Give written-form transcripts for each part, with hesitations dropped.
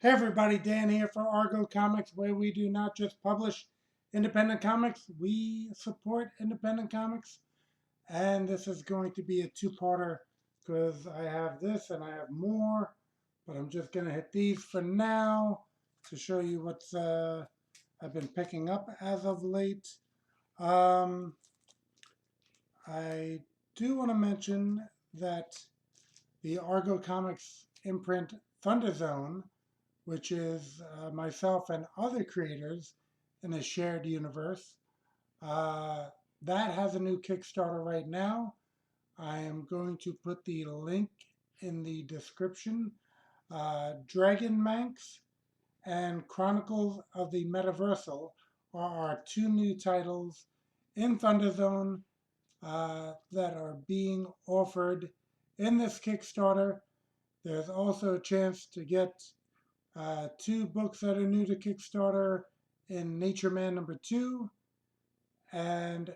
Hey everybody, Dan here for Argo Comics, where we do not just publish independent comics, we support independent comics. And this is going to be a two-parter because I have this and I have more, but I'm just going to hit these for now to show you what's I've been picking up as of late. I do want to mention that the Argo Comics imprint Thunder Zone, which is myself and other creators in a shared universe. Uh, that has a new Kickstarter right now. I am going to put the link in the description. Dragon Manx and Chronicles of the Metaversal are our two new titles in Thunder Zone that are being offered in this Kickstarter. There's also a chance to get two books that are new to Kickstarter in Nature Man #2 and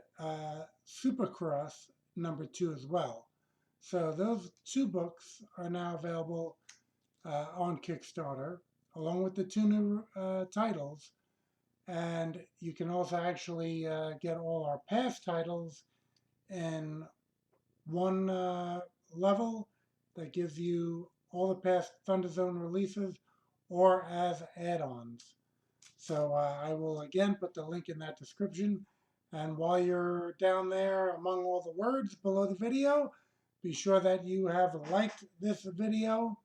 Supercross #2 as well. So those two books are now available on Kickstarter, along with the two new titles. And you can also actually get all our past titles in one level that gives you all the past Thunder Zone releases or as add-ons. So I will again put the link in that description. And while you're down there among all the words below the video, be sure that you have liked this video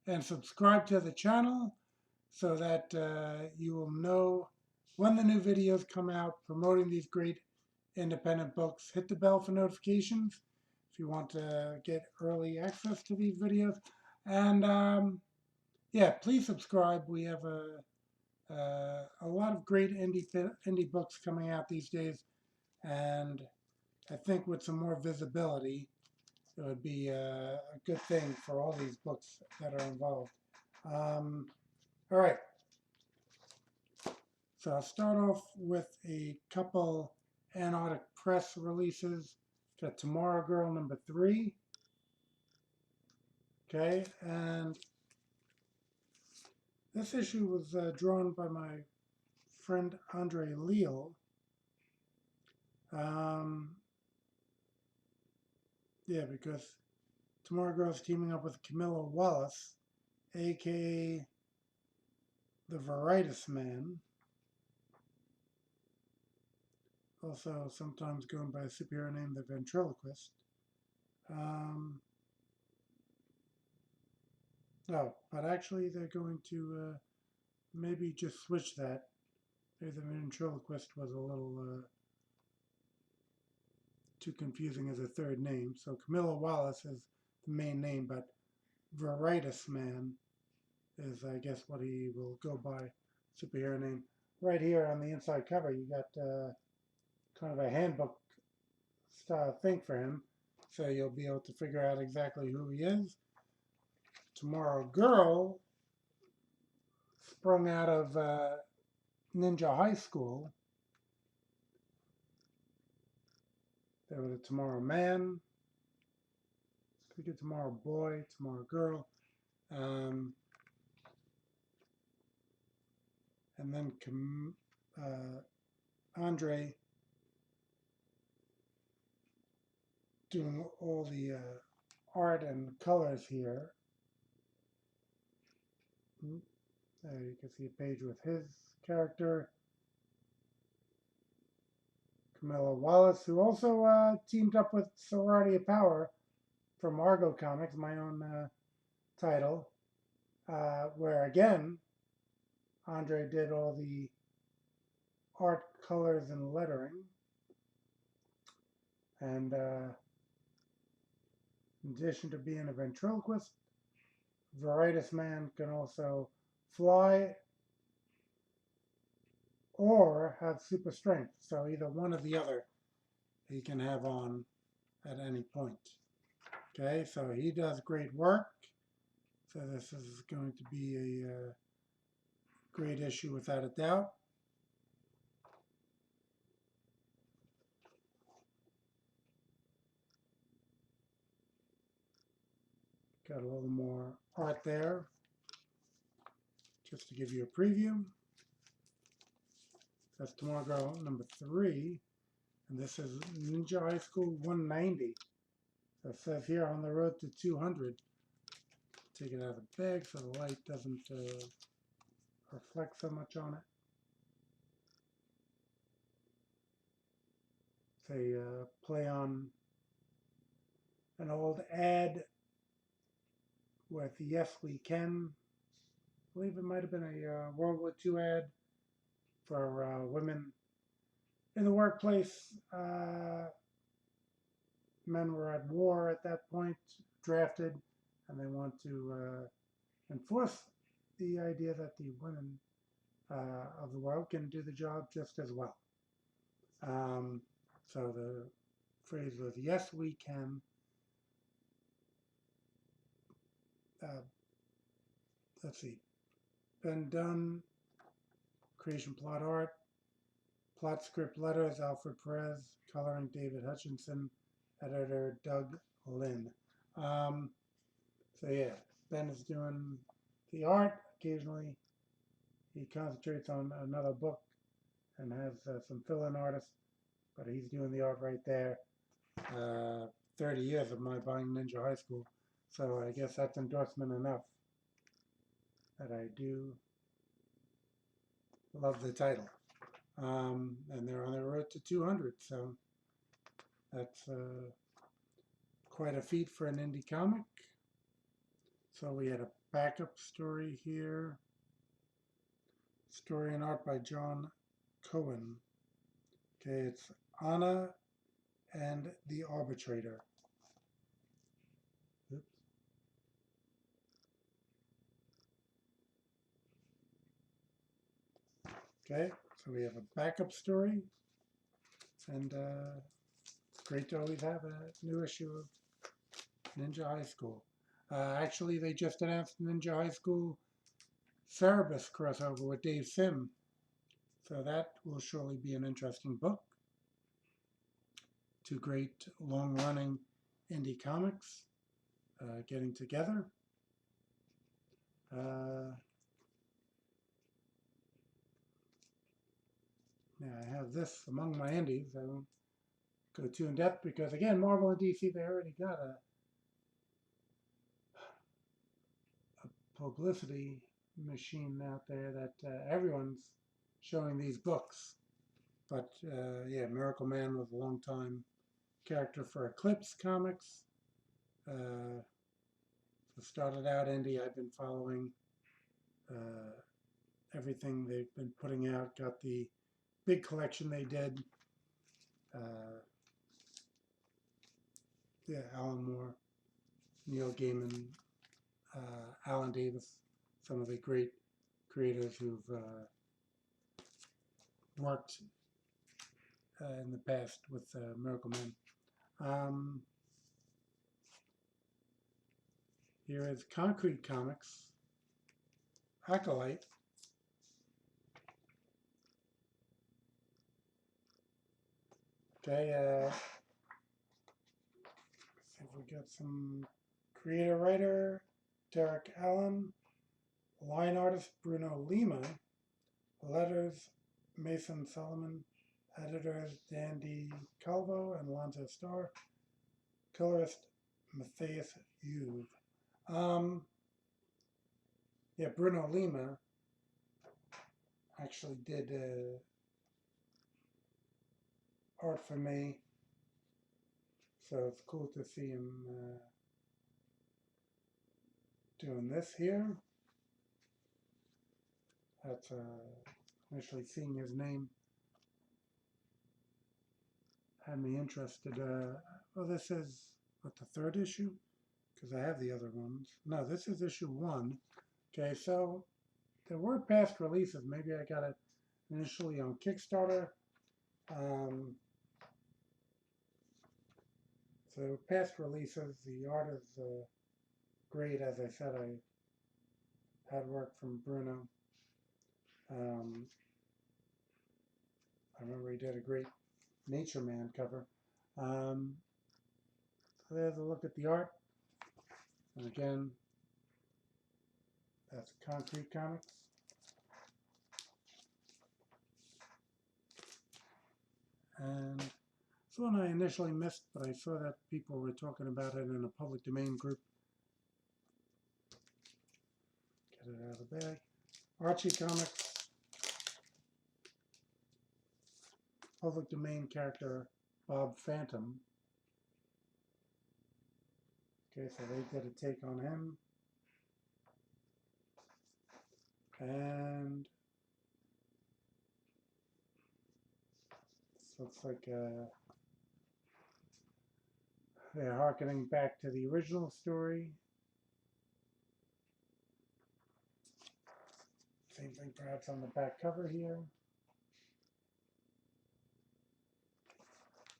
and subscribe to the channel so that you will know when the new videos come out promoting these great independent books. Hit the bell for notifications if you want to get early access to these videos. And yeah, please subscribe. We have a lot of great indie books coming out these days, and I think with some more visibility, it would be a good thing for all these books that are involved. All right, so I'll start off with a couple Anotic Press releases. Got Tomorrow Girl #3. Okay, and this issue was drawn by my friend Andre Leal. Um, yeah, because Tomorrow Girl's teaming up with Camilla Wallace, aka the Varitus Man, also sometimes going by a superhero named the Ventriloquist. No, but actually they're going to maybe just switch that. Maybe the Ventriloquist was a little too confusing as a third name. So Camilla Wallace is the main name, but Varitus Man is, I guess, what he will go by, superhero name. Right here on the inside cover, you got kind of a handbook style thing for him, so you'll be able to figure out exactly who he is. Tomorrow Girl sprung out of Ninja High School. There was a Tomorrow Man, could get Tomorrow Boy, Tomorrow Girl, and then Andre doing all the art and colors here. There you can see a page with his character, Camilla Wallace, who also teamed up with Sorority of Power from Argo Comics, my own title, where again, Andre did all the art, colors, and lettering. And in addition to being a ventriloquist, Varitus Man can also fly or have super strength. So either one or the other he can have on at any point. Okay, so he does great work. So this is going to be a great issue without a doubt. Got a little more art there. just to give you a preview. That's Tomorrow Girl number 3. And this is Ninja High School 190. So it says here on the road to 200. Take it out of the bag so the light doesn't reflect so much on it. They play on an old ad with "Yes, we can." I believe it might have been a World War II ad for women in the workplace. Men were at war at that point, drafted, and they want to enforce the idea that the women of the world can do the job just as well. So the phrase was, "Yes, we can." Let's see. Been done. Creation, plot art. Plot, script, letters, Alfred Perez. Coloring, David Hutchinson. Editor, Doug Lynn. So yeah, Ben is doing the art. Occasionally he concentrates on another book and has some fill-in artists, but he's doing the art right there. 30 years of my buying Ninja High School, so I guess that's endorsement enough that I do love the title. And they're on their road to 200, so that's quite a feat for an indie comic. So we had a backup story here. Story and art by John Cohen. Okay, it's Anna and the Arbitrator. Oops. Okay, so we have a backup story, and it's great to always have a new issue of Ninja High School. Actually, they just announced Ninja High School Cerebus crossover with Dave Sim, so that will surely be an interesting book. Two great long-running indie comics getting together. Now I have this among my indies. I won't go too in depth because, again, Marvel and DC, they already got a publicity machine out there that everyone's showing these books. But yeah, Miracle Man was a long time character for Eclipse Comics. So started out indie. I've been following everything they've been putting out. Got the big collection they did. Yeah, Alan Moore, Neil Gaiman, Alan Davis, some of the great creators who've worked in the past with Miracle Man. Here is Konkret Comics, Acolyte. Okay, see if we got some creator writer, Derek Allen, line artist, Bruno Lima, letters, Mason Solomon, editors, Dandy Calvo and Alonzo Starr, colorist, Matthias Juve. Yeah, Bruno Lima actually did art for me, so it's cool to see him doing this here. That's initially seeing his name had me interested. Well, this is what, the third issue? Because I have the other ones. No, this is issue 1. Okay, so there were past releases. Maybe I got it initially on Kickstarter. So past releases, the art is great. As I said, I had work from Bruno. I remember he did a great Nature Man cover. So there's a look at the art. And again, that's Konkret Comics. And it's one I initially missed, but I saw that people were talking about it in a public domain group. Get it out of the bag. Archie Comics, public domain character Bob Phantom. Okay, so they did a take on him. And this looks like they're harkening back to the original story. Same thing perhaps on the back cover here.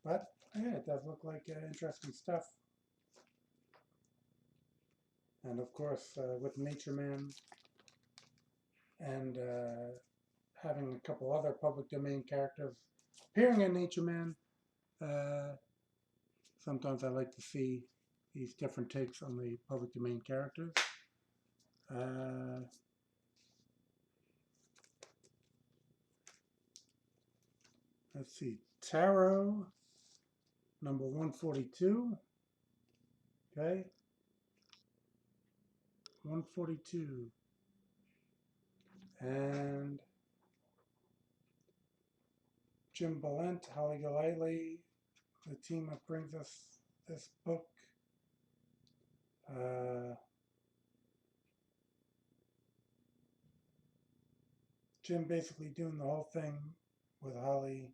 But yeah, it does look like interesting stuff. And of course, with Nature Man and having a couple other public domain characters appearing in Nature Man, sometimes I like to see these different takes on the public domain characters. Let's see, Tarot, number 142. Okay, 142. And Jim Balent, Holly Golightly, the team that brings us this book. Jim basically doing the whole thing with Holly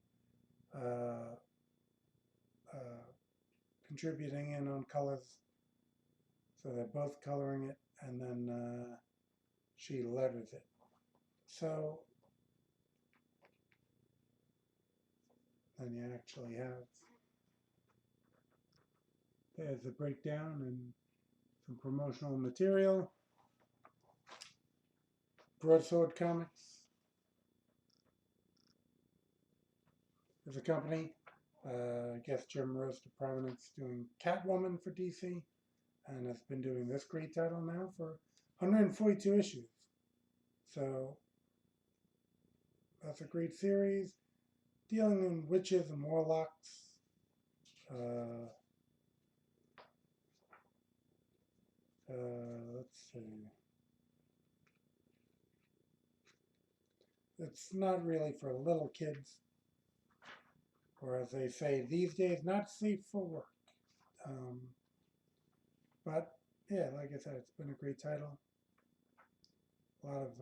contributing in on colors. So they're both coloring it, and then she letters it. So then you actually have, there's the breakdown and some promotional material. Broadsword Comics is a company. I guess Jim rose to prominence doing Catwoman for DC, and has been doing this great title now for 142 issues. So that's a great series, dealing in witches and warlocks. Let's see. It's not really for little kids, or as they say these days, not safe for work. But yeah, like I said, it's been a great title. A lot of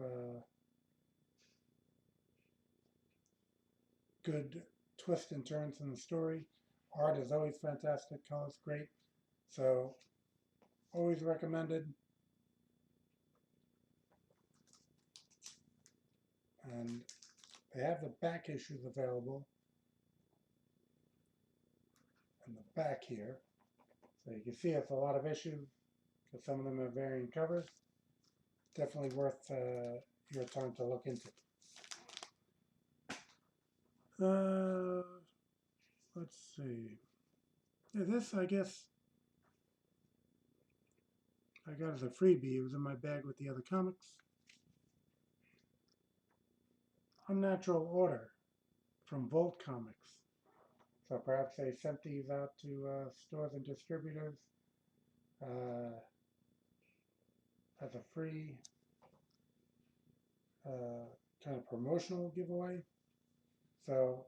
good twists and turns in the story. Art is always fantastic. Color's great. So always recommended. And they have the back issues available in the back here. So you can see it's a lot of issues, because some of them have varying covers. Definitely worth your time to look into. Let's see. Yeah, this, I guess, I got as a freebie. It was in my bag with the other comics. Unnatural Order from Volt Comics. So perhaps they sent these out to stores and distributors as a free kind of promotional giveaway. So,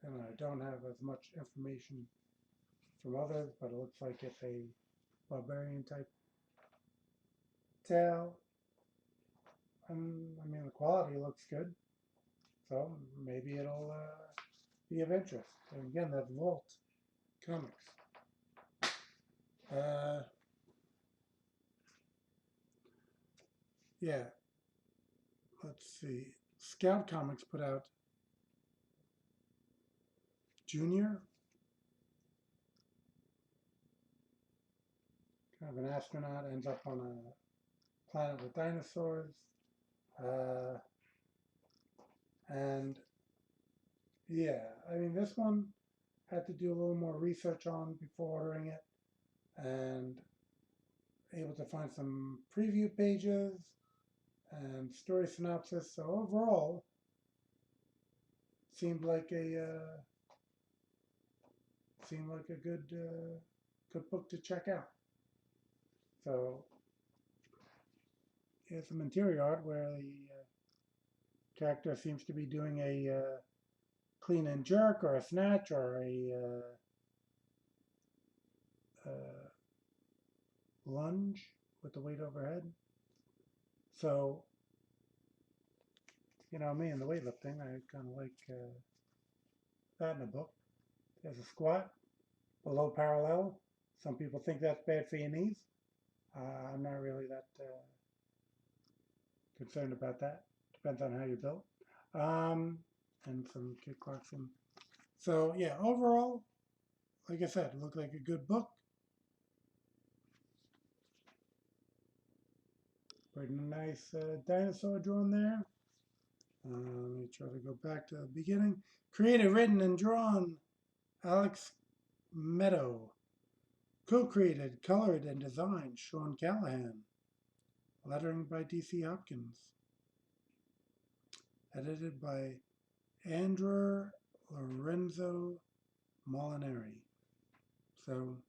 and I don't have as much information from others, but it looks like it's a barbarian type tale. I mean, the quality looks good, so maybe it'll be of interest. And again, that's Volt Comics. Yeah, let's see. Scout Comics put out Junior. Kind of an astronaut, ends up on a planet with dinosaurs. And yeah, I mean, this one had to do a little more research on before ordering it, and able to find some preview pages and story synopsis. So overall, seemed like a good book to check out. So here's some interior art where the character seems to be doing a clean and jerk or a snatch or a lunge with the weight overhead. So, you know, me and the weightlifting, I kind of like that in a book. There's a squat below parallel. Some people think that's bad for your knees. I'm not really that concerned about that. Depends on how you're built. And some kickboxing. So, yeah, overall, like I said, it looked like a good book. Pretty nice dinosaur drawn there. Let me try to go back to the beginning. Created, written, and drawn Alex Meadow. Co-created, colored, and designed Sean Callahan. Lettering by D.C. Hopkins. Edited by Andrew Lorenzo Molinari. So,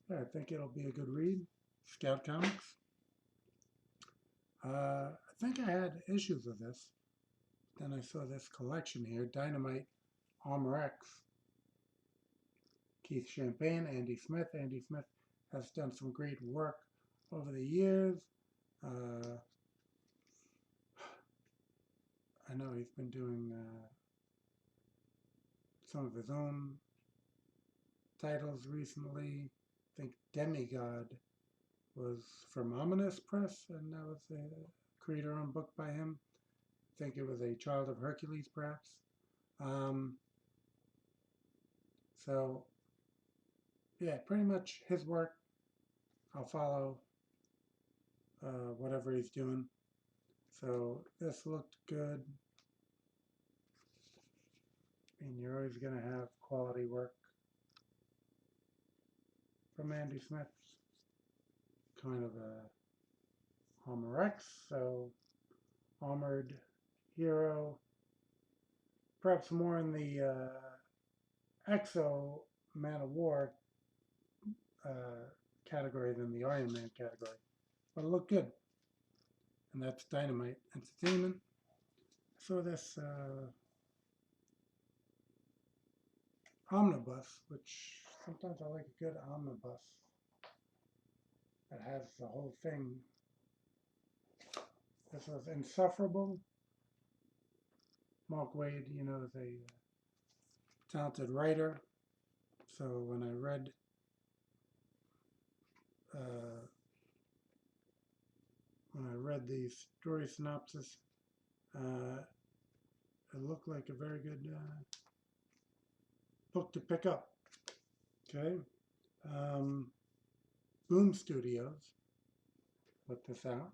yeah, I think it'll be a good read. Scout Comics. I think I had issues with this. Then I saw this collection here, Dynamite, Armor X. Keith Champagne, Andy Smith. Andy Smith has done some great work over the years. I know he's been doing some of his own titles recently. I think Demigod was from Ominous Press, and that was a creator-owned book by him. I think it was a Child of Hercules, perhaps. So, yeah, pretty much his work. I'll follow whatever he's doing. So this looked good. I mean, you're always going to have quality work from Andy Smith. Kind of a Armor X, so armored hero. Perhaps more in the Exo Man of War category than the Iron Man category. But it looked good. And that's Dynamite Entertainment. So this omnibus, which sometimes I like a good omnibus that has the whole thing. This was Insufferable. Mark Waid, you know, is a talented writer. So when I read the story synopsis, it looked like a very good book to pick up. Okay. Boom Studios put this out.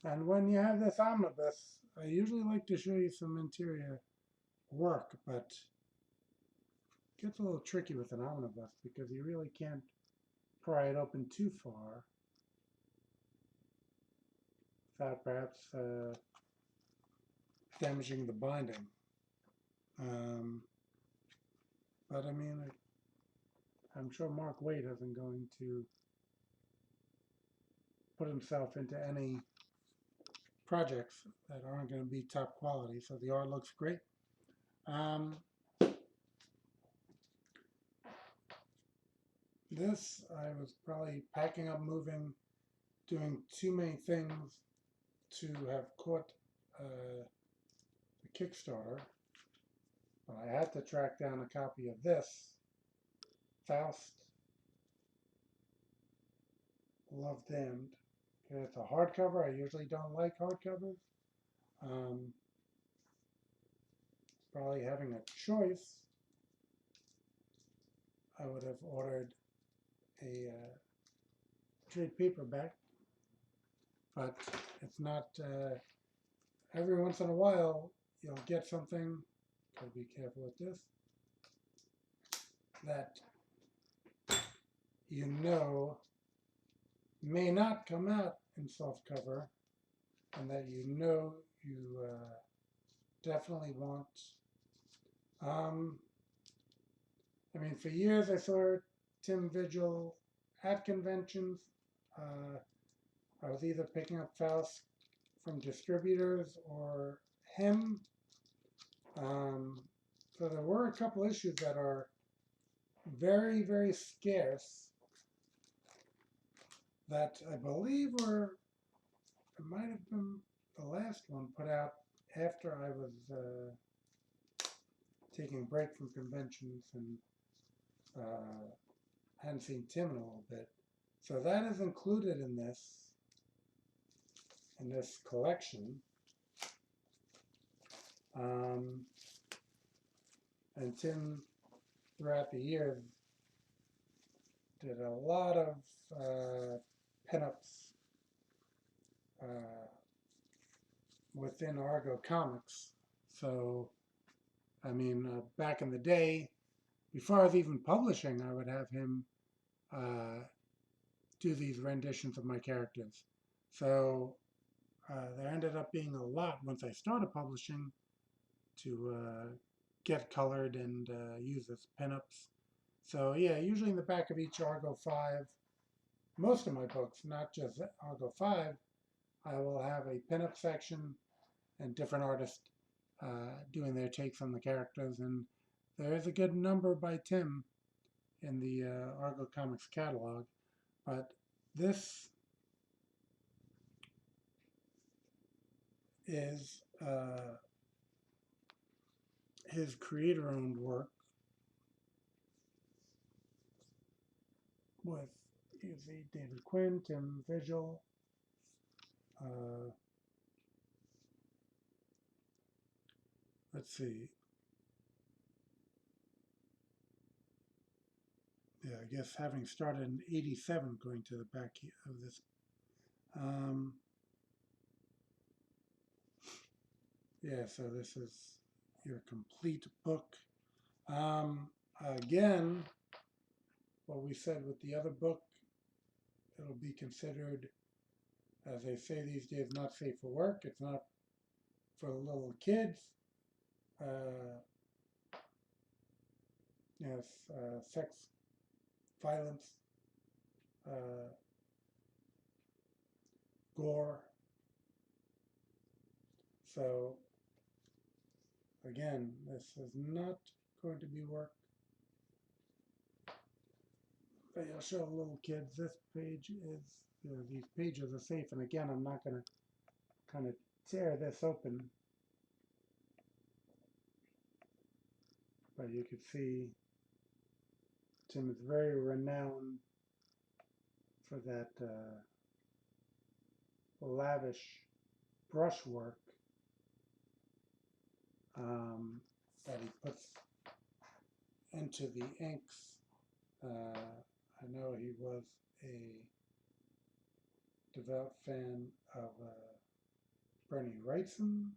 And when you have this omnibus, I usually like to show you some interior work, but it gets a little tricky with an omnibus because you really can't pry it open too far without perhaps damaging the binding. But I mean, I'm sure Mark Waid isn't going to put himself into any projects that aren't going to be top quality, so the art looks great. This, I was probably packing up, moving, doing too many things to have caught the Kickstarter, but I had to track down a copy of this, Faust, Love Damned. Okay, it's a hardcover. I usually don't like hardcovers. Probably having a choice, I would have ordered a trade paperback, but it's not, every once in a while you'll get something, gotta be careful with this, that you know may not come out in soft cover, and that you know you definitely want. Um, I mean, for years I saw Tim Vigil at conventions. Uh, I was either picking up Faust from distributors or him. Um, so there were a couple issues that are very, very scarce that I believe were, it might have been the last one put out after I was taking a break from conventions and hadn't seen Tim in a little bit. So that is included in this collection. Um, and Tim, throughout the years, did a lot of pinups uh, within Argo Comics. So, I mean, back in the day, before I was even publishing, I would have him do these renditions of my characters. So there ended up being a lot once I started publishing to get colored and use as pinups. So yeah, usually in the back of each Argo 5, most of my books, not just Argo 5, I will have a pinup section and different artists doing their takes on the characters. And there is a good number by Tim in the Argo Comics catalog. But this is his creator-owned work with, you see, David Quinn, Tim Vigil, uh, let's see, yeah, I guess having started in '87, going to the back of this. Um, yeah, so this is your complete book. Um, Again, what we said with the other book, it'll be considered, as they say these days, not safe for work. It's not for little kids. Uh, yes, sex, violence, uh, gore. So again, this is not going to be work. But I'll show little kids. This page is, these pages are safe. And again, I'm not going to kind of tear this open. But you can see Tim is very renowned for that lavish brushwork that he puts into the inks. I know he was a devout fan of Bernie Wrightson.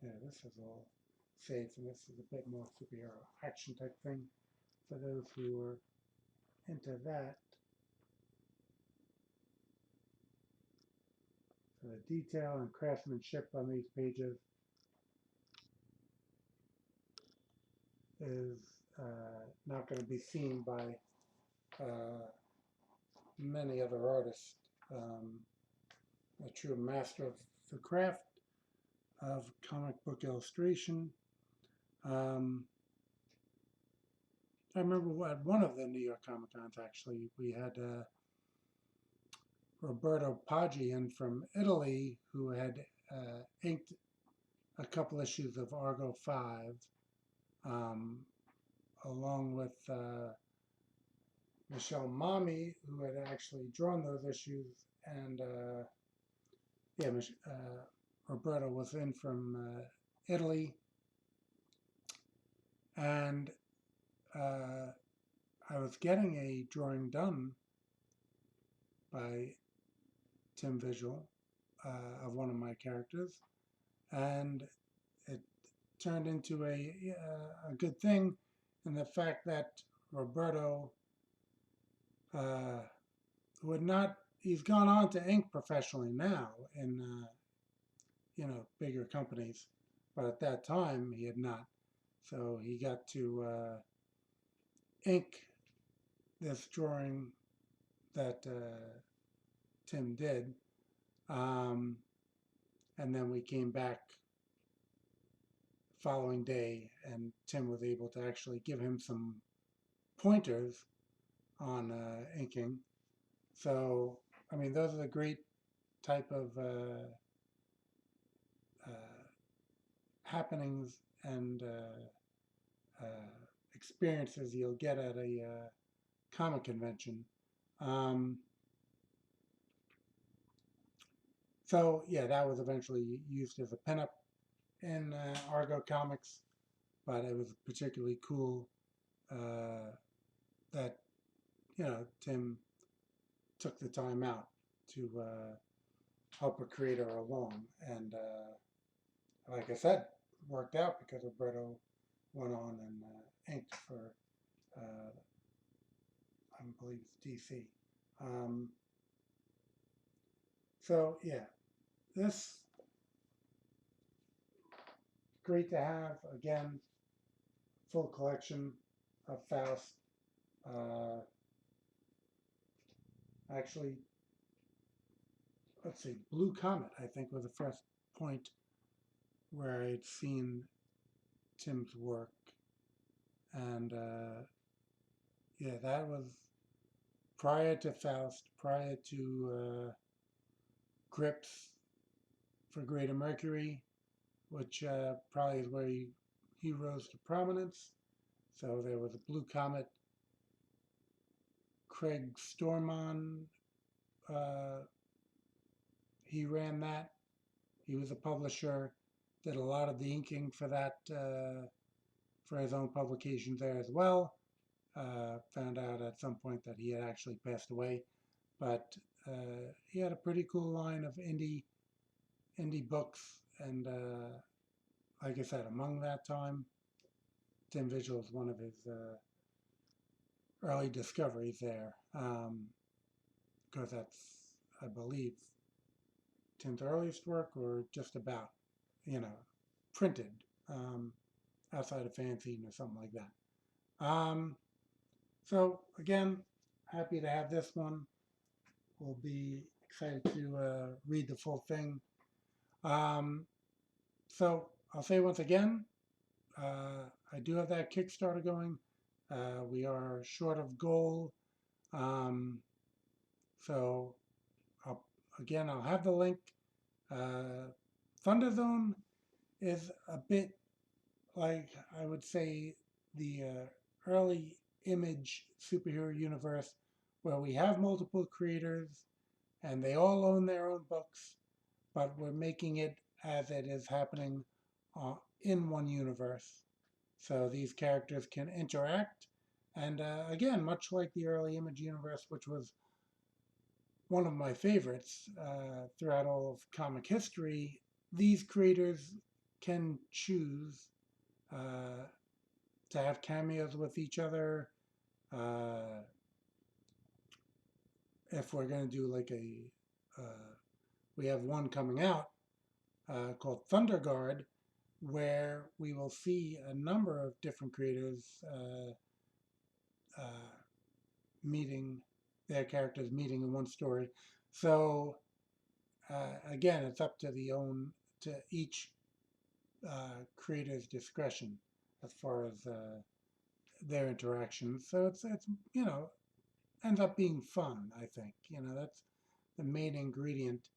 Yeah, this is all safe, and this is a bit more superhero action type thing for those who are into that. So the detail and craftsmanship on these pages is not going to be seen by many other artists. A true master of the craft of comic book illustration. I remember at one of the New York Comic Cons, actually, we had Roberto Paggi in from Italy, who had inked a couple issues of Argo 5, along with Michelle Mami, who had actually drawn those issues, and yeah, Roberto was in from Italy, and I was getting a drawing done by Tim Vigil of one of my characters, and it turned into a good thing in the fact that Roberto would not he's gone on to ink professionally now in bigger companies, but at that time he had not. So he got to ink this drawing that Tim did, um, and then we came back following day, and Tim was able to actually give him some pointers on inking. So, I mean, those are the great type of uh, happenings and experiences you'll get at a comic convention. Um, so, yeah, that was eventually used as a pinup in Argo Comics, but it was particularly cool that Tim took the time out to help a creator along, and like I said, worked out because Roberto went on and inked for I believe DC. Um, so yeah, this great to have again, full collection of Faust. Uh, Actually, let's see, Blue Comet, I think, was the first point where I'd seen Tim's work. And yeah, that was prior to Faust, prior to Grips for Greater Mercury, which probably is where he rose to prominence. So there was a Blue Comet, Craig Stormon, uh, he ran that. He was a publisher, did a lot of the inking for that, for his own publications there as well. Found out at some point that he had actually passed away, but he had a pretty cool line of indie books, and like I said, among that time, Tim Vigil is one of his early discoveries there, because that's, I believe, Tim's earliest work, or just about, you know, printed, um, outside of fanzine or something like that. So again, happy to have this one. We'll be excited to read the full thing. Um, so I'll say once again, I do have that Kickstarter going. We are short of goal. Um, so I'll, I'll have the link. Thunder Zone is a bit like, I would say, the early Image superhero universe, where we have multiple creators and they all own their own books, but we're making it as it is happening in one universe. So these characters can interact. And again, much like the early Image universe, which was one of my favorites throughout all of comic history, these creators can choose to have cameos with each other. Uh, if we're going to do like we have one coming out called Thunder Guard, where we will see a number of different creators uh, meeting their characters meeting in one story. So again, it's up to each creator's discretion as far as their interactions. So it's ends up being fun. I think that's the main ingredient